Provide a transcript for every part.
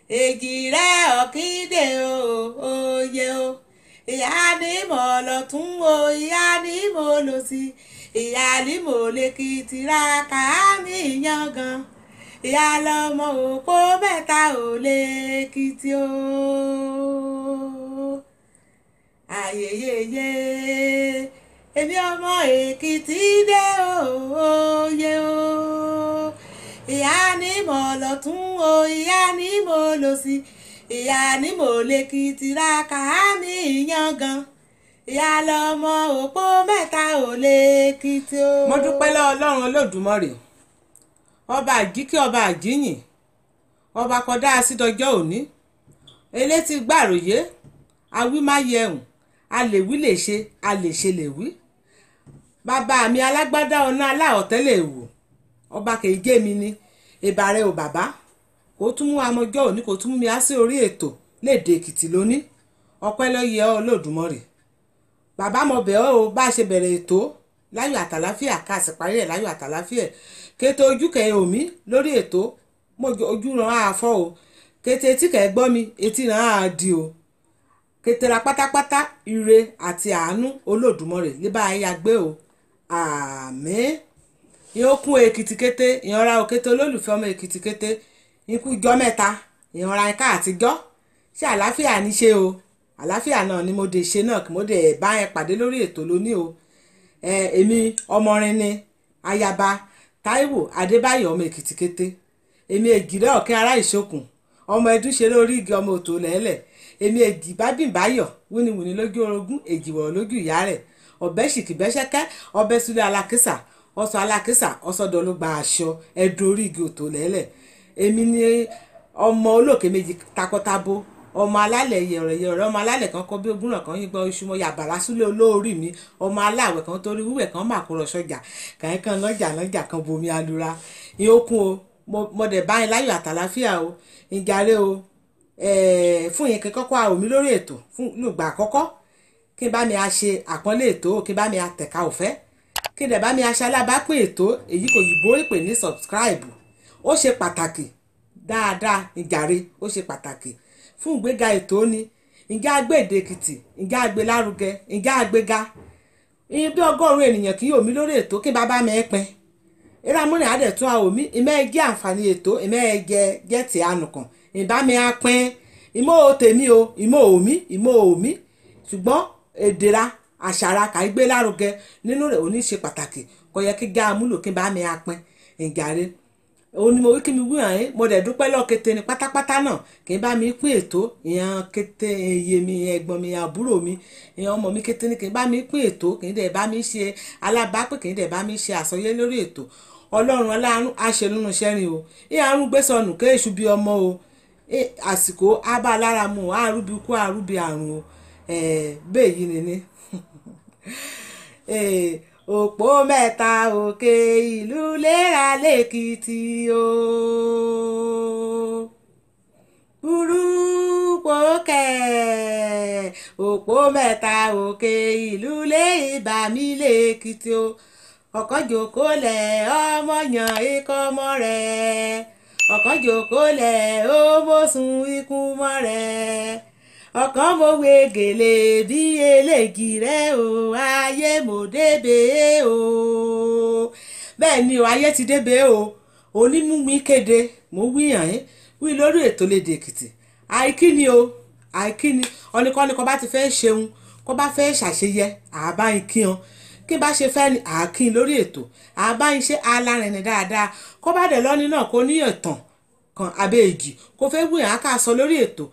èjì rẹ̀ ọ̀kíndé òye o ìyá ni mo lọ tún o ìyá ni mo lọ sí ìyá ni mo lè kìtì ra kàámi yangan ìyá lọmọ òpó mẹ́ta ò lè kìtì o ayeyeye èmi ọmọ èkìtì dé òye o ìyá ni mo lọ tún o ìyá ni mo lọ sí ìyá ni mo lè kìtì ra kàámi yangan ìyá lọmọ òpó mẹ́ta ò lè kìtì o. mo dúpẹ́ lọ́wọ́ ọlọ́run olódùmarè ọba àjíkí ọba àjíyìn ọba kọdá sídọjọ́ òní elétí gbàròyé awímáyẹ̀hùn alèwí lè ṣe alèṣe lè wí bàbá mi alágbádá ọ̀nà aláọ̀tẹ́lẹ̀ èwò ọba kèéjé mi ni ìbàrẹ̀ ò bàbá kò tún mú amọjọ́ òní kò tún mú mi á sí orí ètò léde èkìtì lóní ọpẹ́ ló yẹ ọ́ Olódùmarè bàbá mo bẹ̀ ọ́ o bá a ṣe bẹ̀rẹ̀ ètò láyọ̀ àtàláfíà ká sì parí ẹ̀ láyọ̀ àtàláfíà kété ojú kẹ̀ omi lórí ètò mo ojú ràn á fọ́ o kété etí kẹ̀ gbọ́ mi etí ràn á di o kété ra pátápátá ire àti àánú Olódùmarè lè bá ayé agbé o àmín ìyókùn èkìtì kété ìyanra òkété olólùfẹ́ ọmọ èkìtì kété ikú jọ mẹ́ta ìyanra ẹ̀ka àtijọ́ ṣé àlàáfíà ní ṣe o àlàáfíà náà ni mo dé ṣe náà kí mo dé bá yẹn pàdé lórí ètò lónìí o èmi ọmọrin ni ayaba Táíwò Adébáyọ̀ ọmọ èkìtì kété èmi ègìrẹ́ ọ̀kẹ́ ará ìṣokùn ọmọ ẹdún ṣe lórí igi ọmọ òtò lẹ́lẹ̀ èmi èjì bábìnbáyọ̀ wíníwíní lójú orogún èjìwọ̀ lójú ìyá rẹ̀ ọ̀bẹ ṣìkìbẹ́ṣẹ́kẹ́ ọbẹ̀ súlẹ̀ alákísà ọsọ alákísà ọsọdọ̀ ló gba aṣọ ẹdùn orí igi òtò lẹ́lẹ̀ èmi ni ọmọ olókè méjì takọtabo ọmọ alálẹ̀ yẹ̀rẹ̀yẹ̀rẹ̀ ọmọ alálẹ̀ kan kọ́ bí ogúnràn kan yín gbọ́ oṣù mọ́ yàbàrá súlẹ̀ olóorí mi ọmọ aláwẹ̀ kan torí wíwẹ̀ kan mà kúrọ̀ sọ́jà kàn kan lọ́jà kan bomi alura ìyókùn o mo dẹ̀ báyìí láyọ̀ àtàláfíà o ìjàre o fún yín kọ́kọ́ àwòmí lórí ètò fún lùgbà àkọ́kọ́ kí n bá mi a ṣe àpọ́nlé ètò kí n bá mi a tẹ̀ka òfẹ́ kí n dẹ̀ bá mi a ṣe alábàápín ètò èyí kò yìnbó ìpè ní subscribe ó ṣe pàtàkì dáadáa ìjàre ó ṣe pàtàkì fún ìgbéga ètò ni ìjà àgbé èdè èkìtì ìjà àgbé lárugẹ ìjà àgbéga iye bí ọgọ́rùn-ún ènìyàn kì yóò mí lórí ètò kí n bá bá mi pín eré amúnrin àdẹ̀tún àwòmí ìmọ̀ ẹ̀jẹ̀ àǹfààní ètò ìmọ̀ ẹ̀jẹ̀ jẹ́ ti ànùkàn ìbá mi á pín ìmọ̀ tèmi o ìmọ̀ òmí ṣùgbọ́n èdèrà àṣàrà kàígbé lárugẹ nínú rẹ̀ ò ní ṣe pàtàkì kò yẹ kí gá amúlò kí n bá mi á pín ìjàre òun ni mo wí kí mi wí hàn yín mo dẹ̀ dúpẹ́ lọ́ọ́ kété ni pátápátá náà kí n bá mi pín ètò ìyẹn kété iye mi ẹ̀gbọ́n mi àbúrò mi ìyẹn ọmọ mi kété ni kí n bá mi pín ètò kí n dẹ̀ bá mi ṣe alábàápín kí n dẹ̀ bá mi ṣe àsọyé lórí ètò ọlọ́run aláàánú àṣẹ nínú sẹ́rin o ìyàrún gbé sọnù kéèṣù bí ọmọ o àsìkò abá lára mu àrùbí kú àrùbí àrùn o bẹ́ẹ̀ yìí ni ní òpó mẹ́ta òkè ìlú léra lẹ́kìtì o burúkẹ́ òpó mẹ́ta òkè ìlú lé ìbàmí lẹ́kìtì o ọ̀kan jòkó lẹ̀ ọmọ yàn ikọ́ mọ́ rẹ̀ ọ̀kan jòkó lẹ̀ ó mọ̀sùn ikú mọ́ rẹ̀ ọ̀kan mo wé gèlè bí eléjì rẹ̀ o ayé mo débè o bẹ́ẹ̀ ni o ayé ti débè o onímúmi kéde mo wíyàn yín wí lórí ètò lédè èkìtì àìkíni o àìkíni ọ̀nìkan kó bá ti fẹ́ ṣeun kó bá fẹ́ ṣàṣeyẹ àbáyín kíyan kí n bá ṣe fẹ́ ni àákín lórí ètò àbáyín ṣe alárinrin dáadáa kó bá dẹ̀ lọ́ní náà kó ní ìtàn kan abẹ́ èjì kó fẹ́ wíyàn á kà sọ lórí ètò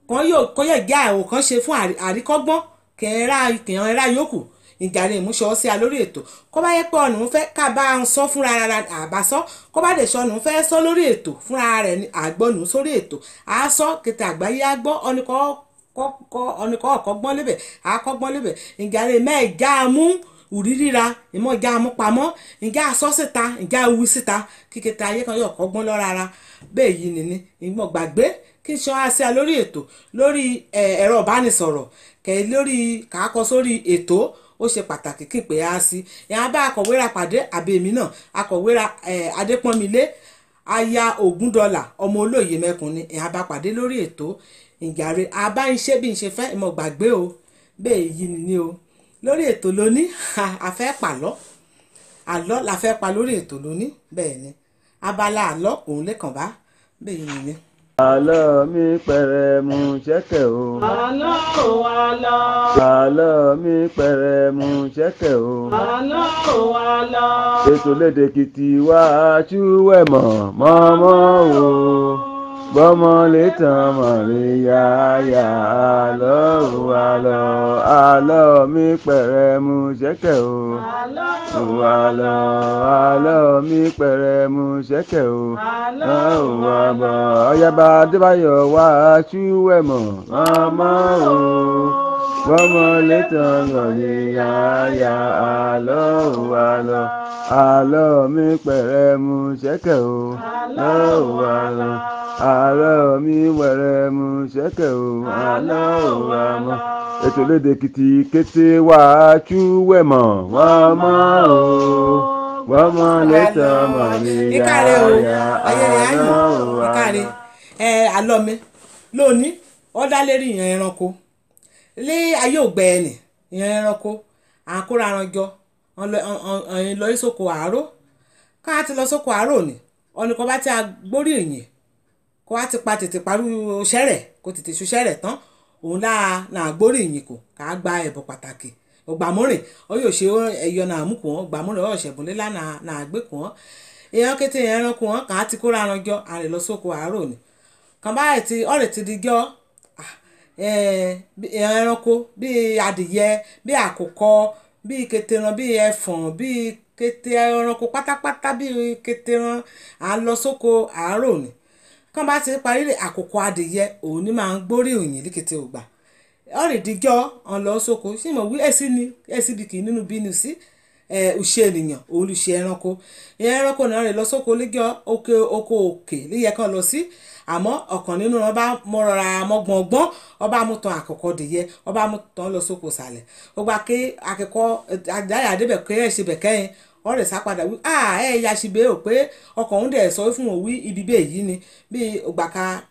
kan yóò kọ́yẹ̀ gé àwò kan ṣe fún àríkọ́gbọ́n kẹ̀hán ẹ̀rá yòókù ìjàre ìmúṣọ sí a lórí ètò kó bá yẹ pé ọ̀nà ń fẹ́ ká bá ń sọ fúnra rárá àbásọ́ kó bá dẹ̀ sọ ọ̀nà ń fẹ́ sọ lórí ètò fúnra rẹ̀ ní àgbọ̀nù sórí ètò àásọ kété àgbáyé àgbọ̀ ọ̀nìkọ́ ọ̀kọ́gbọ́n lébẹ̀ àkọ́gbọ́n lébẹ̀ ìjàre mẹ́ẹ̀já mú òríríra ìmọ̀ ìjà amúpamọ́ ìjà asọ́ síta ìjà ewu síta kíkẹta ayé kan yóò kọ́gbọ́n lọ́ rárá bẹ́ẹ̀ yìí nìní ìmọ̀ gbàgbé kí n ṣe wá sí a lórí ètò lórí ẹ̀rọ ìbánisọ̀rọ̀ kẹ̀ lórí kàákọ sórí ètò ó ṣe pàtàkì kí n pè á sí ìyá bá akọ̀wéra pàdé àbẹ̀mí náà akọ̀wéra adépọ́nmilé aya Ògúndọlà ọmọ olóyè mẹ́kun ni ìhà bá pàdé lórí ètò ìjàre àbá ń ṣe bí ń ṣe fẹ́ ìmọ̀ gbàgbé o bẹ́ẹ̀ yìí ni o lórí ètò lóní àfẹ́ pàlọ́ àlọ́ la fẹ́ pa lórí ètò lóní bẹ́ẹ̀ ni abala àlọ́ òun lẹ́kàn bá bẹ́ẹ̀ yìí ni. Àlọ́ mi pẹrẹmú ṣẹ̀kẹ̀ o. Àlọ́ o àlọ́. Àlọ́ mi pẹrẹmú ṣẹ̀kẹ̀ o. Àlọ́ o àlọ́. Ètò lédè Èkìtì wá aṣúwẹ̀mọ̀ mọ́mọ́ o. Bọ́mọ létàn mọ̀ríyá yá àlọ́ o àlọ́. Àlọ́ mi pẹrẹmú ṣẹ̀kẹ̀ o. Àlọ́ O àlọ́ àlọ́ mi pẹrẹmú ṣẹ̀kẹ̀ o. Àlọ́ o àlọ́. Ọ̀yàbá Adébáyọ̀ wá aṣúwẹ̀mọ̀ mọ́mọ́ o. Bọ́mọ létàn mọ̀ríyá yá àlọ́ o àlọ́. Àlọ́ mi pẹrẹmú ṣẹ̀kẹ̀ o. Àlọ́ o àlọ́. Àlọ́ mi pẹrẹmú ṣẹ̀kẹ̀ o. Àlọ́ o àlọ́. Ètò lédè Èkìtì kété wá aṣúwẹ̀mọ̀ mọ́mọ́ o. Bọ́mọ létàn mọ̀ríyá yá àlọ́ o àlọ́. Àlọ́ mi lónìí ó dá lérí ìyẹn ẹranko lé ayé ògbẹ ẹnì ìyẹn ẹranko àkóra aranjọ ọ̀yìn lọ sóko àárò ká ti lọ sóko àárò ni ọ̀nìkan bá ti agbórí èyìn kó wá ti pa tètè parú ṣẹ́rẹ̀ kó tètè ṣuṣẹ́rẹ̀ tán òun náà gbórí èyìn kò ká gba ẹ̀bùn pàtàkì ògbàmúrìn ọ yóò ṣe ẹyọ náà mú kù wọn ògbàmúrìn ọ ṣẹ̀bùnlélá náà gbé kù wọn èèyàn kété ẹranko wọn kàn á ti kóra aranjọ àrè lọ sóko àárò ni kan báyìí tí ọ̀rẹ́ ti di jọ́ ẹranko bíi adìyẹ bíi àkùkọ bíi keteran bíi ẹfọ̀n bíi kete ẹranko pátápátá bíi keteran à ń lọ sóko àárò ni kan bá ti parí àkùkọ adìyẹ òun ni máa ń gbórí òyìn líkété ògbà ọ̀rẹ́ di jọ́ ọ̀n lọ sóko sí mo wí èsì bí kì í nínú bínú sí òṣè ènìyàn olùṣe ẹranko náà rè lọ sóko lẹ́jọ́ òkè líyẹ kan lọ sí àmọ́ ọ̀kan nínú wọn bá mọ́rọ̀ra mọ́gbọ̀ngbọ́n ọba amútan àkọ́kọ́ dìyẹ ọba amútan lọ sóko sàlẹ̀ ó gba ké akẹ́kọ̀ọ́ àdáyà débẹ̀ ké ẹ̀ ṣe bẹ̀ kẹ́yìn ọ̀rẹ́ sá padà wí ya ṣìbẹ́ ò pé ọkọ̀ òun dẹ̀ sọ fún òun wí ibi bẹ́ẹ̀ yìí ni bí ògbà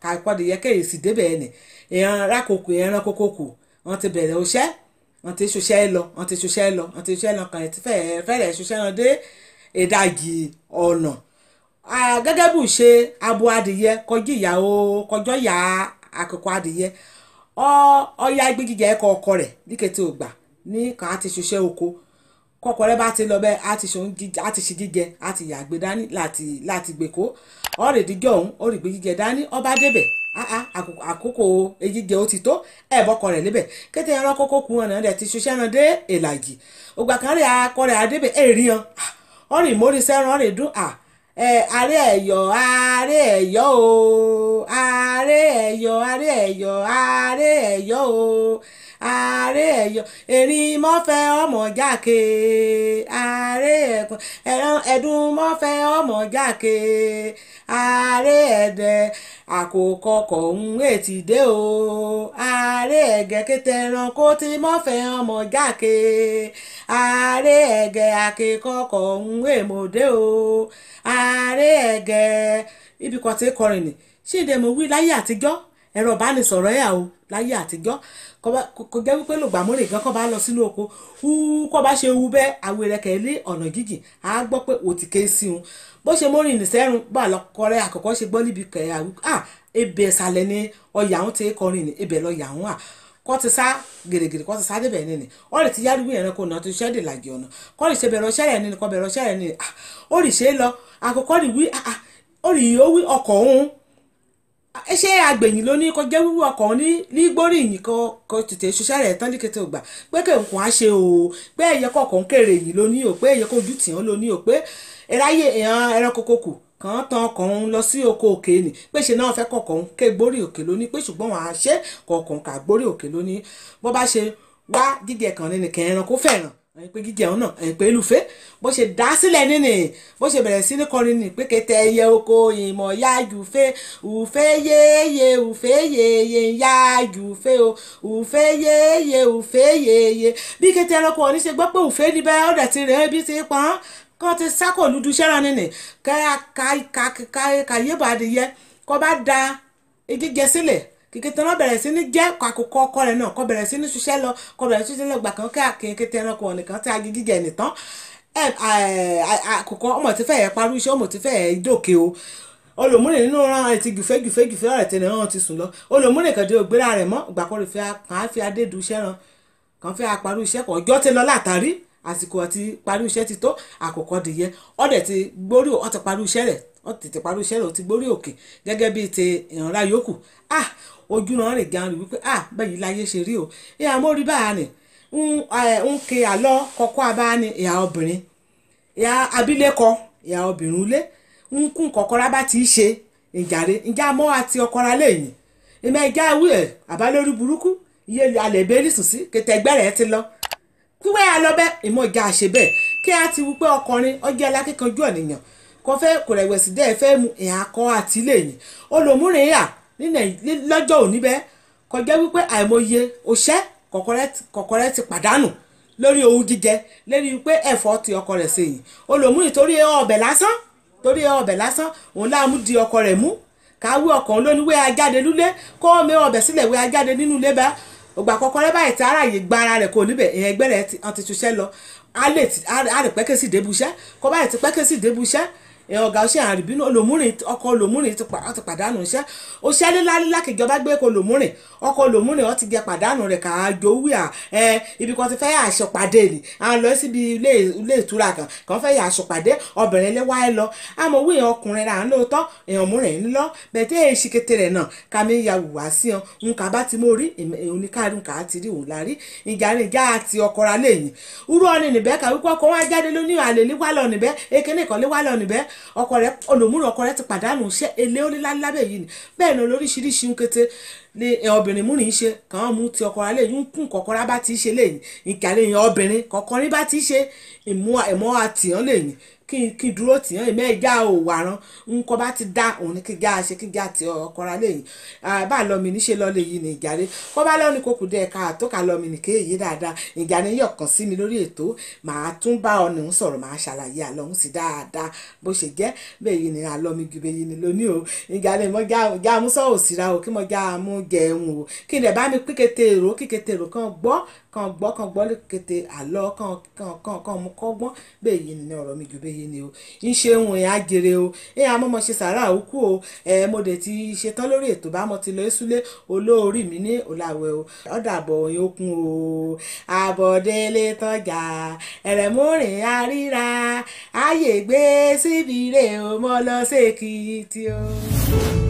kakọ́ dìyẹ kẹ́yìn sì débẹ̀ ẹ̀ nì èèyàn rákòkò èèyàn kókòkò wọn ti bẹ̀rẹ̀ òṣẹ́ wọn ti ṣoṣẹ́ lọ kàn ti fẹ́rẹ̀ ṣoṣẹ́ lọ dé ìdajì ọ̀nà gẹ́gẹ́ bù ṣe abo adìyẹ kọjú ìyá àkọ́kọ́ adìyẹ ọya igbe jíjẹ ẹ̀kọ́ ọkọ rẹ̀ níkété ògbà ní kàn á ti ṣiṣẹ́ oko kọ́kọ́ rẹ̀ bá ti lọ bẹ́ẹ̀ á ti ṣe jíjẹ á ti yàgbé dání láti gbèkó ọ̀rẹ́ ìdíjọ́ òun ọ̀rẹ́ ìgbé jíjẹ dání ọba débẹ̀ àkókò jíjẹ ó ti tó bọ́kọ rẹ̀ lébẹ̀ kété ẹran kókó kun ọ̀nà rẹ̀ ti ṣiṣẹ́ náà dé ìlàjì ògbà kan rẹ̀ akọ rẹ̀ adébẹ̀ èrì hàn ọ̀rẹ́ ìmórí sẹ́run ọ̀rẹ́ dún ààrẹ ẹ̀yọ̀ o ààrẹ ẹ̀yọ̀ o ààrẹ ẹ̀yọ̀ erin mọ́fẹ́ ọmọ jáke ààrẹ ẹ̀dùn mọ́fẹ́ ọmọ jáke ààrẹ ẹ̀dẹ̀ àkókò kọ̀ọ̀hún ètì dé o ààrẹ ẹ̀gẹ́ kété ẹranko tí mọ́fẹ́ ọmọ jáke ààrẹ ẹ̀gẹ́ àkókò kọ̀ọ̀hún èmòdé o ààrẹ ẹ̀gẹ́ ibi kan tí kọrin ni ṣé ìdẹ̀mọ̀ wí láyé àtijọ́ ẹ̀rọ ìbánisọ̀rọ̀ ẹ̀ o láyé àtijọ́ kò jẹ́ wípé lògbàmúrè gan kọ́ bá lọ sínú oko kọ́ bá ṣe wu bẹ́ẹ̀ àwẹ̀rẹ̀kẹ̀ lé ọ̀nà jíjìn á gbọ́ pé òtí ké sí un bó ṣe mórin nìsẹ́rùn bá lọ́kọ́rẹ́ àkọ́kọ́ ṣe gbọ́ níbi kẹ̀ ebè ìsàlẹ̀ ni ọ̀yà ń tẹ́ kọrin ní ebè lọ́ọ̀yà ń wà kọ́ ti sá gèrègèrè kọ́ ti sá débẹ̀ ní ni ọ̀rẹ́ ti yárúgbó ẹ̀rẹ́ kò náà ti ṣẹ́ dè làjì ọ̀nà kọ́ lè ṣe bẹ̀rẹ̀ ọṣẹ́ rẹ̀ ní kọ́ bẹ̀rẹ̀ ọṣẹ́ rẹ̀ ní ó rì ṣe lọ àkọ́kọ́ rì wí ó rì ó wí ọkọ̀ òun ṣé agbẹ̀yìn ló ní kó jẹ́ wíwú ọkọ̀ ní gbóríyìn kó tètè ṣiṣẹ́ rẹ̀ tán líkété ògbà pé kéǹkùn á ṣe o pé ẹ̀yẹ kọ̀ọ̀kan kéré yìí ló ní o pé ẹ̀yẹ kojú tì wọ́n ló ní o pé ẹ̀ráyè èèyàn ẹran kókòkò kàn tán ọkàn òun lọ sí oko òkè ni pé ṣe náà fẹ́ kọ̀ọ̀kan ké gbórí òkè ló ní pé ṣùgbọ́n wọn á ṣe kọ̀ọ̀kan kà gbórí òkè ló ní bó bá ṣe wá jíjẹ kan ní nìkan ẹran kó fẹ́ràn pé jíjẹ òun náà pé lùfẹ́ bó ṣe dá sílẹ̀ nínú bó ṣe bẹ̀rẹ̀ sí ní kọrin ní pé kété ẹyẹ oko ìmọ̀ yájú fẹ́ ùfẹ́ yéye ùfẹ́ yéye yájú fẹ́ o ùfẹ́ yéye ùfẹ́ yéye bí kété ẹranko ọ̀ní ṣe gbọ́ pé ùfẹ́ níbẹ̀ ọ̀dẹ̀ ti rẹ̀ bí ti pọ́n kan ti sako ludu ṣẹ́ran nínú ka yé bá di yẹ kó bá da jíjẹ sílẹ̀ kìkì tí wọ́n bẹ̀rẹ̀ sí ní jẹ́ àkókò ọkọ rẹ̀ náà kó bẹ̀rẹ̀ sí ní ṣiṣẹ́ lọ kó bẹ̀rẹ̀ sí ní ṣiṣẹ́ lọ gbà kan kí kété ẹranko nìkan tí a jíjẹ nìtàn àkókò ọmọ tí fẹ́ yẹ parí iṣẹ́ ọmọ tí fẹ́ yẹ dòkè o olùmúrè nínú ran ti gùfẹ́ ọ̀rẹ́ tẹ̀lé wọn ti sùn lọ olùmúrè kàdé ògbéra rẹ̀ mọ́ ìgbà kan rẹ̀ kàn á fi adé du iṣẹ́ ran kàn fẹ́ parí iṣẹ́ kan ọjọ́ ti lọ látàrí àsìkò àti parí iṣẹ́ ti tó àkókò dìyẹ ọ̀dẹ̀ ti gbórí ọ̀ ti parí iṣẹ́ rẹ̀ ọ̀ tètè parí iṣẹ́ rẹ̀ ọ̀ ti gbórí òkè gẹ́gẹ́ bíi ti ìrànlá yòókù ojú náà rìn gan rí wípé bẹ́ẹ̀ láyé ṣe rí o ìyá mo rí báyà ni ń ke àlọ́ kọ́kọ́ abá ni ìyá obìnrin ìyá abilékọ ìyá obìnrin ilé ń kún kọ̀kọ́rá bá ti ṣe ìjàre ìjà mọ́ àti ọkọ̀ra lẹ́yìn ìmọ̀ ìjà wí ẹ̀ àbá lórí burúkú iye alẹ́ bẹ́ẹ̀lì sùn sí kété ẹgbẹ́ rẹ̀ ti lọ wíwẹ́ ya lọ bẹ́ ìmọ̀ ìjà àṣẹ bẹ́ẹ̀ kí á ti wípé ọkùnrin ọjọ́ alákíkanjú ènìyàn kò fẹ́ kò rẹ̀wẹ̀sì dẹ́ fẹ́ mu ìhà akọ àti lẹ́yìn olùmúrin yà lọ́jọ́ òní bẹ́ẹ̀ kọjá wípé àìmọye òṣẹ́ kọ̀kọ́rẹ́ ti pàdánù lórí ohun jíjẹ lórí wípé ẹ̀fọ́ ti ọkọ rẹ̀ sèyìn olùmúrin torí ọbẹ̀ lásán òun láàmú di ọkọ rẹ̀ mú káwé ọkàn lóníwé ajáde lúlé kó mẹ ọbẹ̀ sílẹ̀ wé ajáde nínú ilé bá ògbà kọ̀kọ́rẹ́ báyìí tí aráàyè gba ara rẹ̀ kò níbẹ̀ ìyẹn ẹgbẹ́ rẹ̀ ti túṣẹ́ lọ á lè pẹ́kẹ́sì débùṣẹ́ kó báyìí ti pẹ́kẹ́sì débùṣẹ́ ọ̀gá ọṣẹ́ àrìbínú ọkọ̀ olùmúrin ti pàdánù iṣẹ́ òṣẹ́ lílá kìjọba gbé kó olùmúrin ọkọ̀ olùmúrin ó ti jẹ pàdánù rẹ̀ káàjò wíà ibi kan ti fẹ́ aṣọ pàdé ni à ń lọ síbi ilé ìtura kan fẹ́ aṣọ pàdé obìnrin ilé wáyé lọ àmọ́ wíyàn ọkùnrin rà ń lóòótọ́ èèyàn múrin ń lọ bẹ̀tẹ̀ èsì kété rẹ̀ náà kàmí ya wùwá sí ọ nǹkan bá ti mú rí oníkàrí nǹkan á ti rí òun lárí ìjà àti ọkọ̀ ra lẹ́yìn urú ọ ní níbẹ̀ kà wípé ọkọ̀ wọn á jáde lóní àlè líwá lọ níbẹ̀ èkéne kan líwá lọ níbẹ̀ ọkọ rẹ̀ olùmúrò ọkọ rẹ̀ ti pàdánù iṣẹ́ elé onílálábẹ̀ yìí ni bẹ́ẹ̀ ni olóríṣiríṣi ń kété ní obìnrin múrin ṣe kàn án mú ti ọkọ rẹ̀ lẹ́yìn ń kún kọ̀kọ́rá bá ti ṣe lẹ́yìn ìkàlẹ̀ yẹn obìnrin kọ̀kọ́rin bá ti ṣe ìmọ̀ àtìyàn lẹ́yìn kí dúró tìyàn ìmọ̀ ẹ̀já ò wàrán nǹkan bá ti dá òun ní kí já ṣe kí já ti ọkọ̀ra lẹ́yìn bá lọ mi níṣe lọ lè yí ni ìjàre kó bá lọ́ọ́ ní kókù dẹ́ ká tó ká lọ mi nìké èyí dáadáa ìjàre yọ̀ kàn sí mi lórí ètò màá tún bá ọ nìhun sọ̀rọ̀ màá ṣàlàyé àlọ́hún sí dáadáa bó ṣe jẹ́ bẹ́ẹ̀ yìí ni àlọ́ mi gbé yìí ni lónìí o ìjàre mo já mú sọ́ọ̀ síra o kí mo já mú jẹun o kí ni ẹ̀ bá mi pín kété èrò kan gbọ́ kété àlọ́ kan mú kọ́gbọ́n bẹ́ẹ̀ yìí ni ọ̀rọ̀ mi gbé yìí ni o ń ṣe ohun ẹ̀ á jèrè o ẹ̀ àmọ́ mo ṣe sàrà òkú o mo dẹ̀ ti ṣetán lórí ètò bá mo ti lọ ìsúlé olóorí mi ní òlàwẹ̀ o ọ̀dàbọ̀ òyìn okun o àbọ̀délé tọ́jà ẹ̀rẹ̀múrìn àríra ààyè gbé síbi rè o mo lọ sí Èkìtì o.